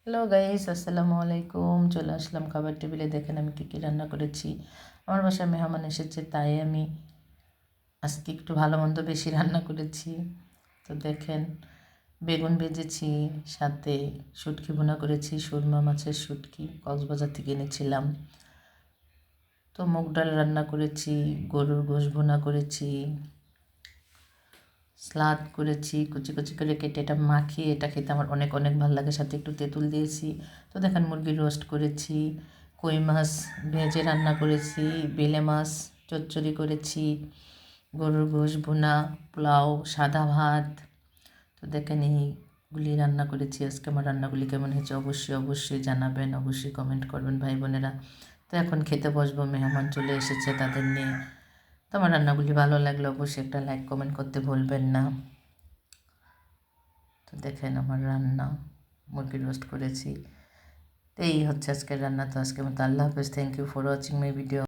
Hello guys, আসসালামু আলাইকুম। চলে আসলাম খাবার টেবিলে। দেখেন আমি কী রান্না করেছি। আমার বাসায় মেহমান এসেছে, তাই আমি আজকে একটু ভালো মন্দ বেশি রান্না করেছি। তো দেখেন, বেগুন ভেজেছি, সাথে শুটকি ভুনা করেছি, সুরমা মাছের শুটকি কক্সবাজার থেকে এনেছিলাম। তো মুগ ডাল রান্না করেছি, গরুর গোশ ভুনা করেছি, স্লাদ করেছি, কুচি কুচি করে কেটে এটা মাখিয়ে এটা খেতে আমার অনেক অনেক ভালো লাগে। সাথে একটু তেঁতুল দিয়েছি। তো দেখেন মুরগির রোস্ট করেছি, কই মাছ ভেজে রান্না করেছি, বেলে মাছ চচ্চড়ি করেছি, গরুর গোশ ভুনা, পোলাও, সাদা ভাত। তো দেখেন এইগুলি রান্না করেছি আজকে। আমার রান্নাগুলি কেমন হয়েছে অবশ্যই জানাবেন, অবশ্যই কমেন্ট করবেন ভাই বোনেরা। তো এখন খেতে বসবো, মেহমান চলে এসেছে, তাদের নিয়ে। তো আমার রান্নাগুলি ভালো লাগলে অবশ্যই একটা লাইক কমেন্ট করতে ভুলবেন না। তো দেখেন আমার রান্না, মুরগি রোস্ট করেছি। তো এই হচ্ছে আজকের রান্না। তো আজকের মতো আল্লাহ হাফেজ। Thank you for watching my video.